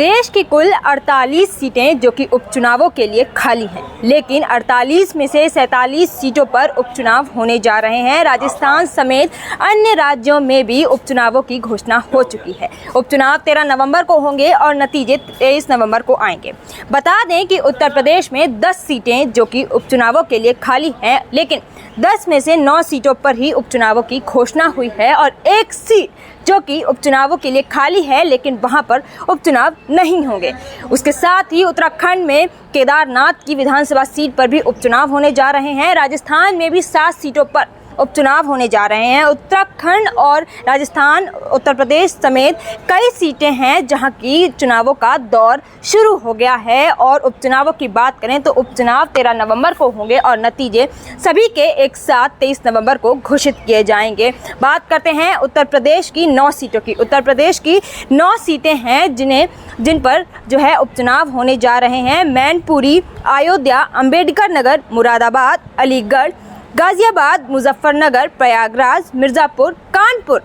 देश की कुल 48 सीटें जो कि उपचुनावों के लिए खाली हैं, लेकिन 48 में से 47 सीटों पर उपचुनाव होने जा रहे हैं। राजस्थान समेत अन्य राज्यों में भी उपचुनावों की घोषणा हो चुकी है। उपचुनाव 13 नवंबर को होंगे और नतीजे 23 नवंबर को आएंगे। बता दें कि उत्तर प्रदेश में 10 सीटें जो कि उपचुनावों के लिए खाली हैं, लेकिन 10 में से 9 सीटों पर ही उपचुनावों की घोषणा हुई है और एक सीट जो कि उपचुनावों के लिए खाली है, लेकिन वहां पर उपचुनाव नहीं होंगे। उसके साथ ही उत्तराखंड में केदारनाथ की विधानसभा सीट पर भी उपचुनाव होने जा रहे हैं। राजस्थान में भी 7 सीटों पर उपचुनाव होने जा रहे हैं। उत्तराखंड और राजस्थान, उत्तर प्रदेश समेत कई सीटें हैं जहां की चुनावों का दौर शुरू हो गया है। और उपचुनावों की बात करें तो उपचुनाव 13 नवंबर को होंगे और नतीजे सभी के एक साथ 23 नवंबर को घोषित किए जाएंगे। बात करते हैं उत्तर प्रदेश की 9 सीटों की। उत्तर प्रदेश की 9 सीटें हैं जिन पर जो है उपचुनाव होने जा रहे हैं। मैनपुरी, अयोध्या, अंबेडकर नगर, मुरादाबाद, अलीगढ़, गाजियाबाद, मुजफ्फरनगर, प्रयागराज, मिर्ज़ापुर, कानपुर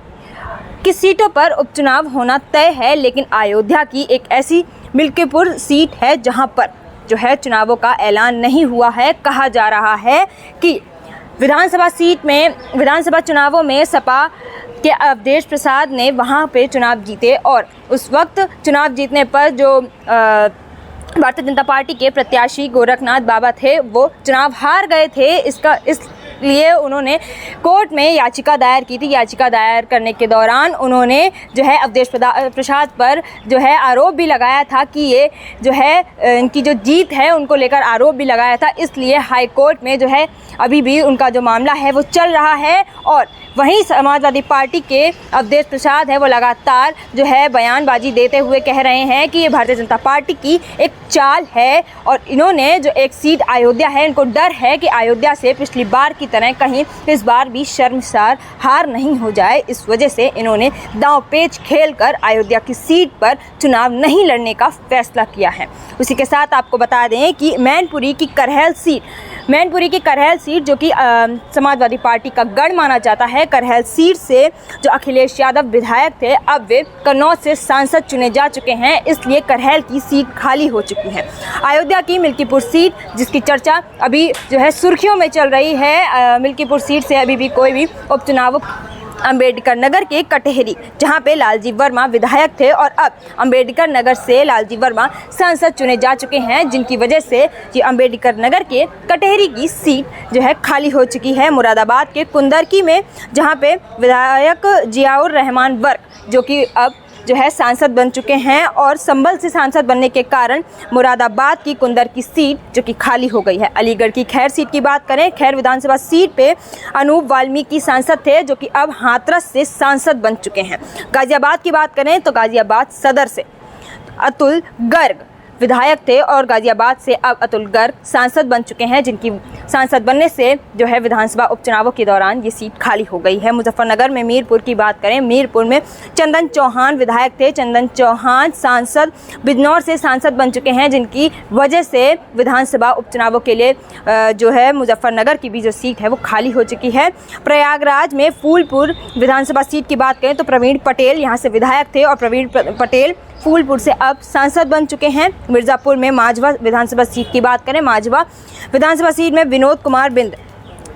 की सीटों पर उपचुनाव होना तय है। लेकिन अयोध्या की एक ऐसी मिल्कीपुर सीट है जहां पर जो है चुनावों का ऐलान नहीं हुआ है। कहा जा रहा है कि विधानसभा चुनावों में सपा के अवधेश प्रसाद ने वहां पे चुनाव जीते और उस वक्त चुनाव जीतने पर जो भारतीय जनता पार्टी के प्रत्याशी गोरखनाथ बाबा थे वो चुनाव हार गए थे। इसलिए उन्होंने कोर्ट में याचिका दायर की थी। याचिका दायर करने के दौरान उन्होंने जो है अवधेश प्रसाद पर जो है आरोप भी लगाया था कि ये जो है इनकी जो जीत है उनको लेकर आरोप भी लगाया था। इसलिए हाई कोर्ट में जो है अभी भी उनका जो मामला है वो चल रहा है। और वहीं समाजवादी पार्टी के अवधेश प्रसाद है वो लगातार जो है बयानबाजी देते हुए कह रहे हैं कि ये भारतीय जनता पार्टी की एक चाल है और इन्होंने जो एक सीट अयोध्या है, इनको डर है कि अयोध्या से पिछली बार की तरह कहीं इस बार भी शर्मसार हार नहीं हो जाए। इस वजह से इन्होंने दांव-पेच खेलकर अयोध्या की सीट पर चुनाव नहीं लड़ने का फैसला किया है। उसी के साथ आपको बता दें कि मैनपुरी की करहल सीट जो कि समाजवादी पार्टी का गढ़ माना जाता है, करहल सीट से जो अखिलेश यादव विधायक थे अब वे कन्नौज से सांसद चुने जा चुके हैं, इसलिए करहल की सीट खाली हो चुकी है। अयोध्या की मिल्कीपुर सीट जिसकी चर्चा अभी जो है सुर्खियों में चल रही है, मिल्कीपुर सीट से अभी भी कोई भी उपचुनाव अंबेडकर नगर के कटेहरी जहां पे लालजी वर्मा विधायक थे और अब अंबेडकर नगर से लालजी वर्मा सांसद चुने जा चुके हैं, जिनकी वजह से ये अंबेडकर नगर के कटेहरी की सीट जो है खाली हो चुकी है। मुरादाबाद के कुंदरकी में जहां पे विधायक जियाउर रहमान वर्क जो कि अब जो है सांसद बन चुके हैं और संभल से सांसद बनने के कारण मुरादाबाद की कुंदर की सीट जो कि खाली हो गई है। अलीगढ़ की खैर सीट की बात करें, खैर विधानसभा सीट पे अनूप वाल्मीकि सांसद थे जो कि अब हाथरस से सांसद बन चुके हैं। गाजियाबाद की बात करें तो गाजियाबाद सदर से अतुल गर्ग विधायक थे और गाजियाबाद से अब अतुल गर्ग सांसद बन चुके हैं, जिनकी सांसद बनने से जो है विधानसभा उपचुनावों के दौरान ये सीट खाली हो गई है। मुजफ्फरनगर में मीरपुर की बात करें, मीरपुर में चंदन चौहान विधायक थे। चंदन चौहान सांसद बिजनौर से सांसद बन चुके हैं, जिनकी वजह से विधानसभा उपचुनावों के लिए जो है मुजफ्फरनगर की भी जो सीट है वो खाली हो चुकी है। प्रयागराज में फूलपुर विधानसभा सीट की बात करें तो प्रवीण पटेल यहाँ से विधायक थे और प्रवीण पटेल फूलपुर से अब सांसद बन चुके हैं। मिर्ज़ापुर में माझवा विधानसभा सीट की बात करें, माझवा विधानसभा सीट में विनोद कुमार बिंद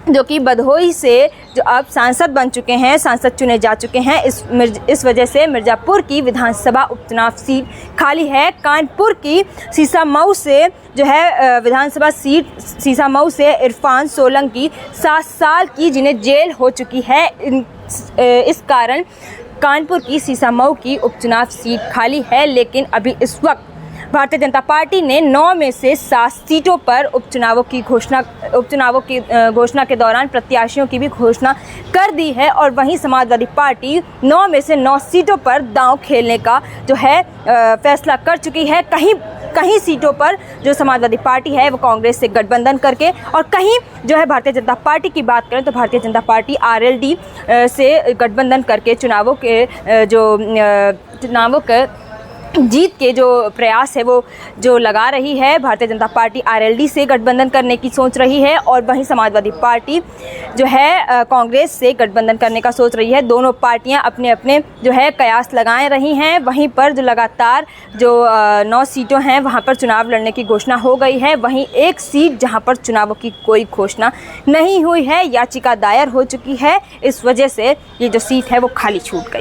जो कि बधोई से जो अब सांसद बन चुके हैं, सांसद चुने जा चुके हैं। इस वजह से मिर्ज़ापुर की विधानसभा उपचुनाव सीट खाली है। कानपुर की सीसामऊ से जो है विधानसभा सीट सीसामऊ से इरफान सोलंकी 7 साल की जिन्हें जेल हो चुकी है, इस कारण कानपुर की सीसामऊ की उपचुनाव सीट खाली है। लेकिन अभी इस वक्त भारतीय जनता पार्टी ने 9 में से 7 सीटों पर उपचुनावों की घोषणा के दौरान प्रत्याशियों की भी घोषणा कर दी है और वहीं समाजवादी पार्टी 9 में से 9 सीटों पर दांव खेलने का जो है फैसला कर चुकी है। कहीं सीटों पर जो समाजवादी पार्टी है वो कांग्रेस से गठबंधन करके और कहीं जो है भारतीय जनता पार्टी की बात करें तो भारतीय जनता पार्टी आरएलडी से गठबंधन करके चुनावों के जीत के जो प्रयास है वो जो लगा रही है। भारतीय जनता पार्टी आरएलडी से गठबंधन करने की सोच रही है और वहीं समाजवादी पार्टी जो है कांग्रेस से गठबंधन करने का सोच रही है। दोनों पार्टियां अपने अपने जो है कयास लगाए रही हैं। वहीं पर जो लगातार जो 9 सीटों हैं वहां पर चुनाव लड़ने की घोषणा हो गई है। वहीं एक सीट जहां पर चुनावों की कोई घोषणा नहीं हुई है, याचिका दायर हो चुकी है, इस वजह से ये जो सीट है वो खाली छूट गई।